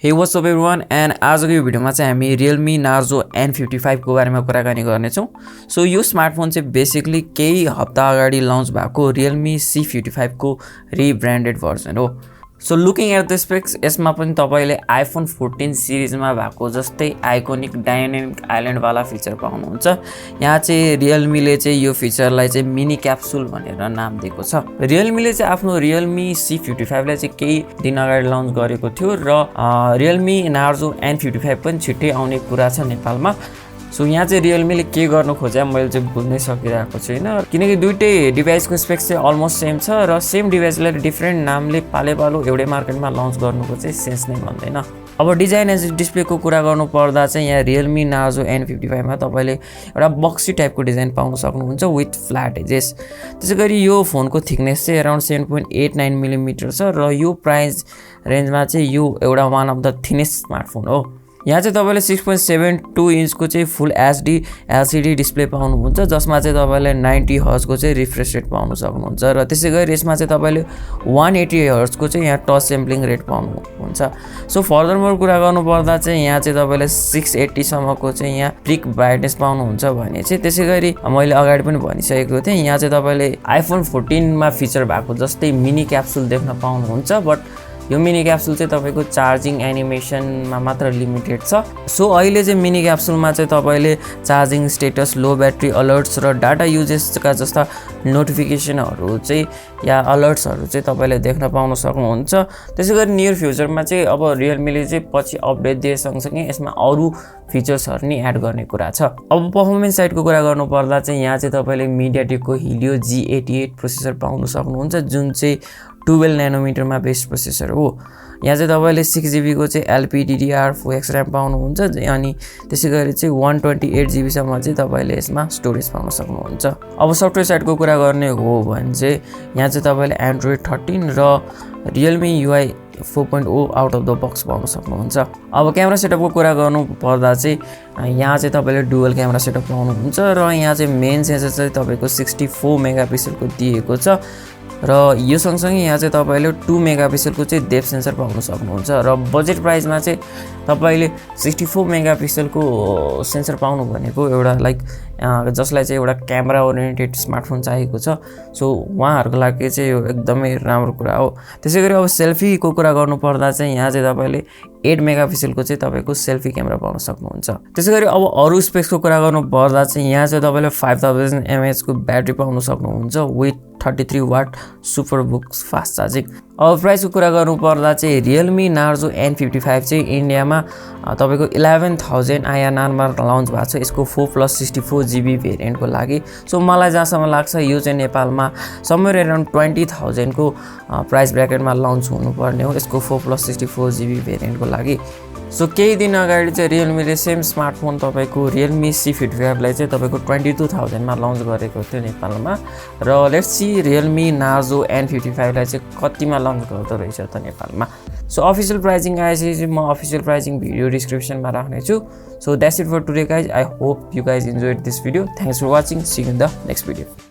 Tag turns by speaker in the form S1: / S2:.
S1: Hey what's up everyone and आजको यो भिडियोमा चाहिँ हामी Realme Narzo N55 को बारेमा कुराकानी गर्नेछौँ। सो यो स्मार्टफोन चाहिँ बेसिकली केही हप्ता अगाडि लन्च भएको Realme C55 को रिब्रान्डेड भर्जन हो। So looking at the specs यसमा पनि तपाईले iPhone 14 सिरिजमा भएको जस्तै आइकोनिक डायनामिक आइल्यान्डवाला फिचर पाउनुहुन्छ। यहाँ चाहिँ Realme चाहिँ यो फिचरलाई चाहिँ मिनी क्याप्सुल भनेर नाम दिएको छ। Realme चाहिँ आफ्नो Realme C55 लाई चाहिँ केही दिन अगाडि लन्च गरेको थियो र Realme Narzo N55 पनि छिट्टै आउने कुरा छ नेपालमा। सो यहाँ चाहिँ Realme के गर्नु खोजे मैले चाहिँ बुझ्नै सकिरहेको छैन, किनकि दुईटै डिभाइसको स्पेक्स चाहिँ अलमोस्ट सेम छ र सेम डिभाइसलाई डिफ्रेन्ट नामले पालेपालो एउटै मार्केटमा लन्च गर्नुको चाहिँ सेन्स नै बन्दैन। अब डिजाइन एज डिस्प्लेको कुरा गर्नु पर्दा चाहिँ यहाँ Realme Narzo N55 मा तपाईले एउटा बक्सी टाइपको डिजाइन पाउन सक्नुहुन्छ विथ फ्ल्याट एजेस। त्यसैगरी यो फोनको थिकनेस चाहिँ अराउन्ड 7.89 मिलिमिटर छ र यो प्राइस रेन्जमा चाहिँ यो एउटा one of the thinnest smartphone हो। यहाँ चाहिँ तपाईले 6.72 इन्चको चाहिँ फुल एचडी एलसीडी डिस्प्ले पाउनुहुन्छ, जसमा चाहिँ तपाईले 90 हर्ट्ज को चाहिँ रिफ्रेश रेट पाउन सक्नुहुन्छ र त्यसैगरी यसमा चाहिँ तपाईले 180 हर्ट्ज को चाहिँ यहाँ टच स्याम्पलिङ रेट पाउनुहुन्छ। सो फर्दरमोर कुरा गर्नु पर्दा चाहिँ यहाँ चाहिँ तपाईले 680 सम्मको चाहिँ यहाँ पिक ब्राइटनेस पाउनुहुन्छ भने चाहिँ त्यसैगरी मैले अगाडि पनि भनिसकेको थिएँ, यहाँ चाहिँ तपाईले iPhone 14 मा फिचर भएको जस्तै मिनी क्याप्सुल देख्न पाउनुहुन्छ। बट यो मिनी क्याप्सुल चाहिँ तपाईको चार्जिङ एनिमेसनमा मात्र लिमिटेड छ। सो अहिले चाहिँ मिनी क्याप्सुलमा चाहिँ तपाईले चार्जिङ स्टेटस, लो ब्याट्री अलर्ट्स र डाटा युजेसका जस्ता नोटिफिकेसनहरू चाहिँ या अलर्ट्सहरू चाहिँ तपाईले देख्न पाउन सक्नुहुन्छ। त्यसैगरी नियर फ्युचरमा चाहिँ अब Realme चाहिँ पछि अपडेट दिए सँगसँगै यसमा अरू फिचर्सहरू नि एड गर्ने कुरा छ। अब परफर्मेन्स साइडको कुरा गर्नु पर्दा चाहिँ यहाँ चाहिँ तपाईले मिडियाटेकको Helio G88 प्रोसेसर पाउन सक्नुहुन्छ, जुन चाहिँ 12 नैनोमिटरमा बेस्ड प्रोसेसर हो। यहाँ चाहिँ तपाईले 6GB को चाहिँ LPDDR4X र्याम पाउनुहुन्छ अनि त्यसैगरी चाहिँ 128GB सम्म चाहिँ तपाईले यसमा स्टोरेज पाउन सक्नुहुन्छ। अब सफ्टवेयर साइडको कुरा गर्ने हो भने चाहिँ यहाँ चाहिँ तपाईले Android 13 र Realme UI 4.0 out of the box पाउन सक्नुहुन्छ। अब क्यामेरा सेटअपको कुरा गर्नु पर्दा चाहिँ यहाँ चाहिँ तपाईले डुअल क्यामेरा सेटअप पाउनुहुन्छ र यहाँ चाहिँ मेन सेन्सर चाहिँ तपाईको 64 मेगापिक्सलको दिएको छ र यो सँगसँगै यहाँ चाहिँ तपाईले 2 मेगापिक्सलको चाहिँ डेप्थ सेन्सर पाउन सक्नुहुन्छ र बजेट प्राइसमा चाहिँ तपाईले 64 मेगापिक्सलको सेन्सर पाउनु भनेको एउटा जसलाई चाहिँ एउटा क्यामेरा ओरिएन्टेड स्मार्टफोन चाहिएको छ। सो उहाँहरूको लागि चाहिँ यो एकदमै राम्रो कुरा हो। त्यसैगरी अब सेल्फीको कुरा गर्नु पर्दा चाहिँ यहाँ चाहिँ तपाईले 8 मेगापिक्सलको चाहिँ तपाईको सेल्फी क्यामेरा पाउन सक्नुहुन्छ। त्यसैगरी अब अरू स्पेक्सको कुरा गर्नु पर्दा चाहिँ यहाँ चाहिँ तपाईले 5000 mAh को ब्याट्री पाउन सक्नुहुन्छ with 33 watt SuperVOOC fast charging. अब प्राइसको कुरा गर्नु पर्दा चाहिँ Realme Narzo N55 चाहिँ इन्डियामा तपाईको 11000 INR मा लन्च भएको छ यसको 4+64GB भेरिएन्टको लागि। सो मलाई जहाँसम्म लाग्छ यो चाहिँ नेपालमा समवेयर अराउन्ड 20000 को प्राइस ब्र्याकेटमा लन्च हुनुपर्ने हो यसको 4+64GB भेरिएन्टको लागि। सो केही दिन अगाडि चाहिँ Realme सेम स्मार्टफोन तपाईको Realme C55 लाई चाहिँ तपाईको 22000 मा लन्च गरेको थियो नेपालमा र let's see Realme Narzo N55 लाई चाहिँ कतिमा लन्च गर्दो रहेछ त नेपालमा। सो अफिसियल प्राइसिङ आएपछि म अफिसियल प्राइसिङ भिडियो डिस्क्रिप्सनमा राख्ने छु। So that's it for today guys. I hope you guys enjoyed this video. Thanks for watching. See you in the next video.